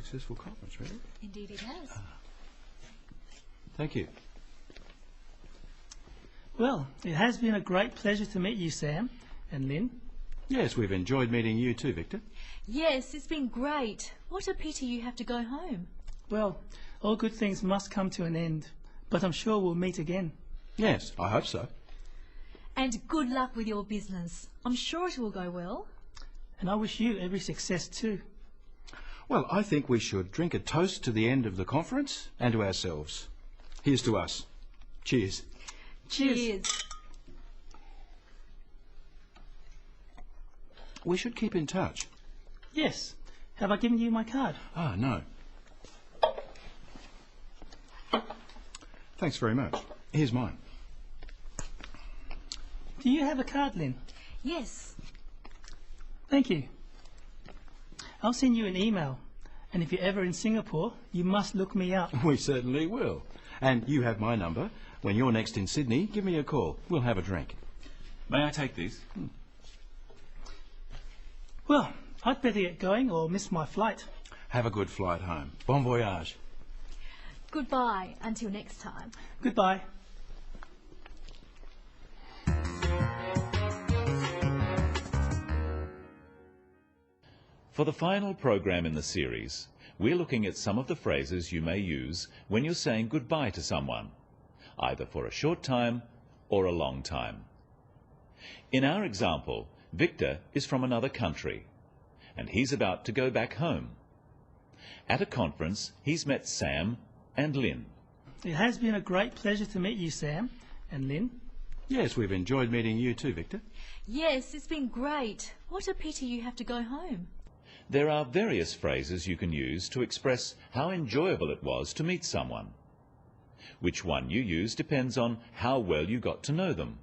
successful conference, really. Indeed it has. Thank you. Well, it has been a great pleasure to meet you, Sam and Lynn. Yes, we've enjoyed meeting you too, Victor. Yes, it's been great. What a pity you have to go home. Well, all good things must come to an end, but I'm sure we'll meet again. Yes, I hope so. And good luck with your business. I'm sure it will go well. And I wish you every success too. Well, I think we should drink a toast to the end of the conference and to ourselves. Here's to us. Cheers. Cheers. We should keep in touch. Yes. Have I given you my card? Ah, no. Thanks very much. Here's mine. Do you have a card, Lynn? Yes. Thank you. I'll send you an email, and if you're ever in Singapore, you must look me up. We certainly will. And you have my number. When you're next in Sydney, give me a call. We'll have a drink. May I take this? Well, I'd better get going or miss my flight. Have a good flight home. Bon voyage. Goodbye until next time. Goodbye. For the final program in the series, we're looking at some of the phrases you may use when you're saying goodbye to someone, either for a short time or a long time. In our example, Victor is from another country, and he's about to go back home. At a conference, he's met Sam and Lynn. It has been a great pleasure to meet you, Sam and Lynn. Yes, we've enjoyed meeting you too, Victor. Yes, it's been great. What a pity you have to go home. There are various phrases you can use to express how enjoyable it was to meet someone. Which one you use depends on how well you got to know them.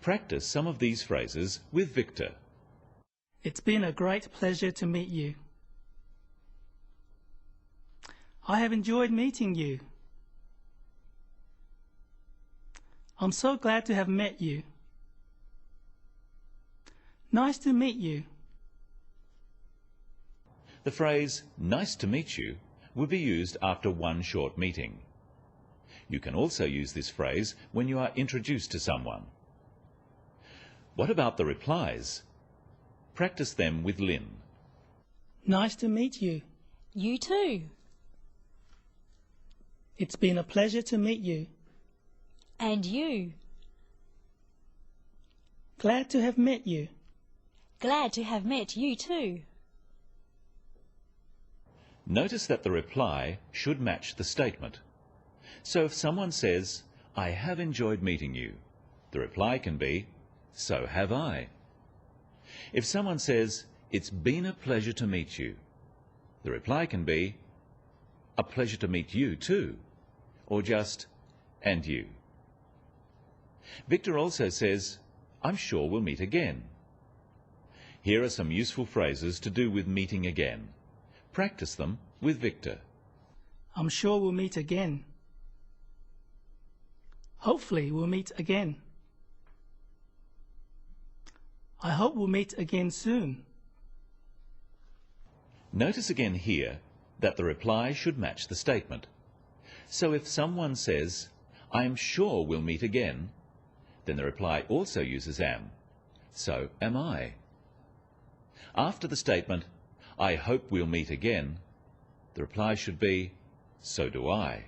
Practice some of these phrases with Victor. It's been a great pleasure to meet you. I have enjoyed meeting you. I'm so glad to have met you. Nice to meet you. The phrase, nice to meet you, would be used after one short meeting. You can also use this phrase when you are introduced to someone. What about the replies? Practice them with Lynn. Nice to meet you. You too. It's been a pleasure to meet you. And you. Glad to have met you. Glad to have met you too. Notice that the reply should match the statement. So if someone says, I have enjoyed meeting you, the reply can be, so have I. If someone says, it's been a pleasure to meet you, the reply can be, a pleasure to meet you too, or just, and you. Victor also says, I'm sure we'll meet again. Here are some useful phrases to do with meeting again. Practice them with Victor. I'm sure we'll meet again. Hopefully we'll meet again. I hope we'll meet again soon. Notice again here that the reply should match the statement. So if someone says, I am sure we'll meet again, then the reply also uses am. So am I. After the statement, I hope we'll meet again, the reply should be, so do I.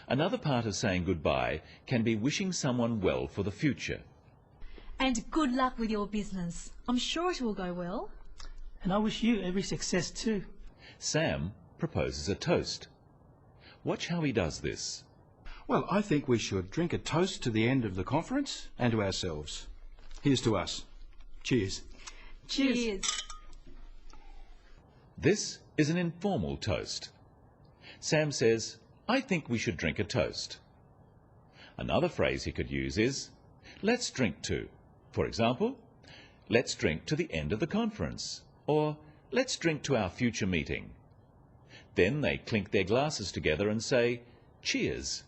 Another part of saying goodbye can be wishing someone well for the future. And good luck with your business. I'm sure it will go well. And I wish you every success too. Sam proposes a toast. Watch how he does this. Well, I think we should drink a toast to the end of the conference and to ourselves. Here's to us. Cheers. Cheers. This is an informal toast. Sam says, I think we should drink a toast. Another phrase he could use is, let's drink to. For example, let's drink to the end of the conference, or let's drink to our future meeting. Then they clink their glasses together and say, cheers.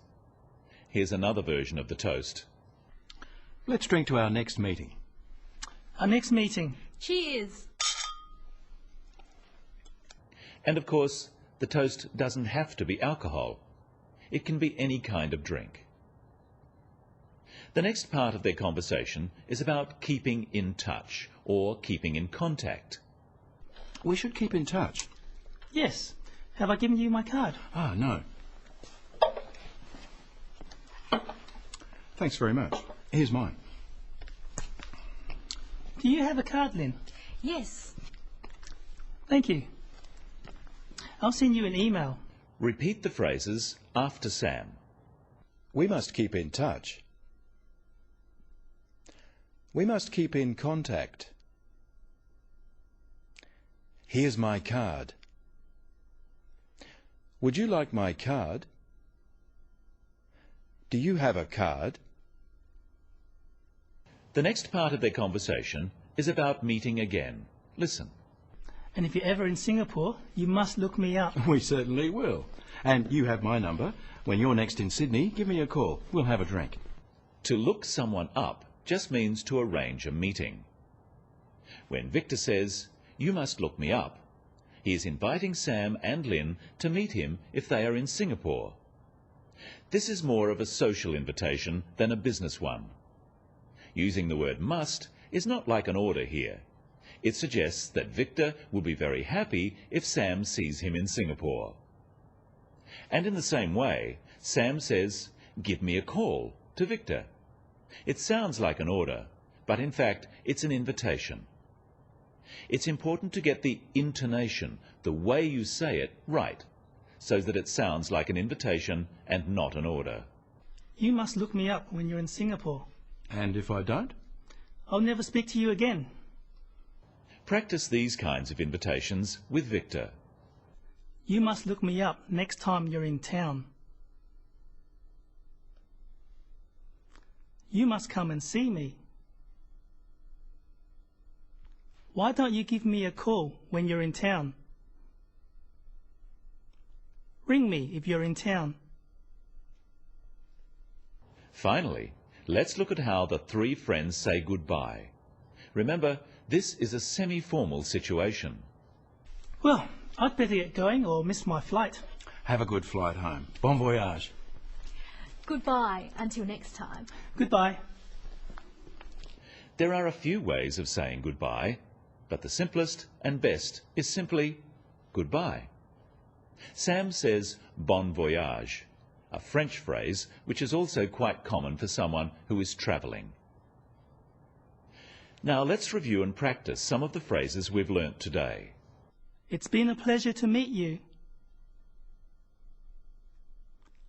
Here's another version of the toast. Let's drink to our next meeting. Our next meeting. Cheers. And of course, the toast doesn't have to be alcohol. It can be any kind of drink. The next part of their conversation is about keeping in touch or keeping in contact. We should keep in touch. Yes. Have I given you my card? Ah, no. Thanks very much. Here's mine. Do you have a card, Lynn? Yes. Thank you. I'll send you an email. Repeat the phrases after Sam. We must keep in touch. We must keep in contact. Here's my card. Would you like my card? Do you have a card? The next part of their conversation is about meeting again. Listen. And if you're ever in Singapore, you must look me up. We certainly will. And you have my number. When you're next in Sydney, give me a call. We'll have a drink. To look someone up just means to arrange a meeting. When Victor says, "You must look me up," he is inviting Sam and Lynn to meet him if they are in Singapore. This is more of a social invitation than a business one. Using the word must is not like an order here. It suggests that Victor will be very happy if Sam sees him in Singapore. And in the same way, Sam says, "Give me a call," to Victor. It sounds like an order, but in fact it's an invitation. It's important to get the intonation, the way you say it, right, so that it sounds like an invitation and not an order. You must look me up when you're in Singapore. And if I don't? I'll never speak to you again. Practice these kinds of invitations with Victor. You must look me up next time you're in town. You must come and see me. Why don't you give me a call when you're in town? Ring me if you're in town. Finally, let's look at how the three friends say goodbye. Remember, this is a semi-formal situation. Well, I'd better get going or miss my flight. Have a good flight home. Bon voyage. Goodbye until next time. Goodbye. There are a few ways of saying goodbye, but the simplest and best is simply goodbye. Sam says bon voyage, a French phrase which is also quite common for someone who is travelling. Now let's review and practice some of the phrases we've learnt today. It's been a pleasure to meet you.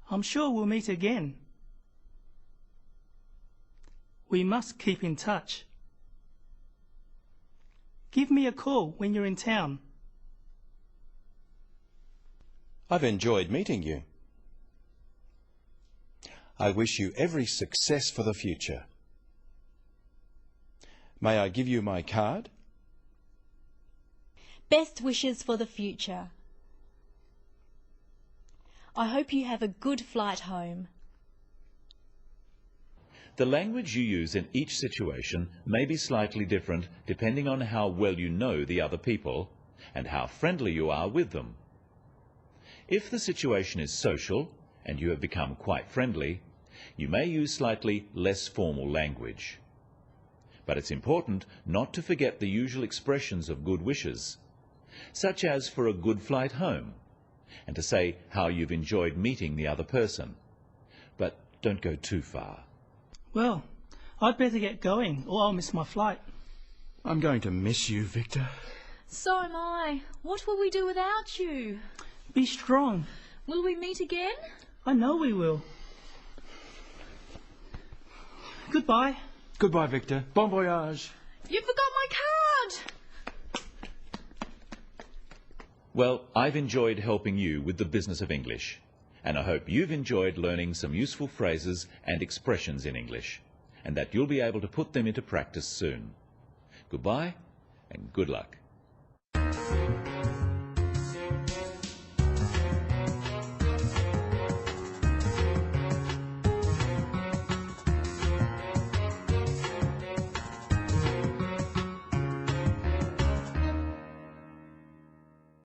I'm sure we'll meet again. We must keep in touch. Give me a call when you're in town. I've enjoyed meeting you. I wish you every success for the future. May I give you my card? Best wishes for the future. I hope you have a good flight home. The language you use in each situation may be slightly different depending on how well you know the other people and how friendly you are with them. If the situation is social and you have become quite friendly, you may use slightly less formal language. But it's important not to forget the usual expressions of good wishes, such as for a good flight home, and to say how you've enjoyed meeting the other person. But don't go too far. Well, I'd better get going or I'll miss my flight. I'm going to miss you, Victor. So am I. What will we do without you? Be strong. Will we meet again? I know we will. Goodbye. Goodbye, Victor. Bon voyage. You forgot my card! Well, I've enjoyed helping you with the business of English, and I hope you've enjoyed learning some useful phrases and expressions in English, and that you'll be able to put them into practice soon. Goodbye and good luck.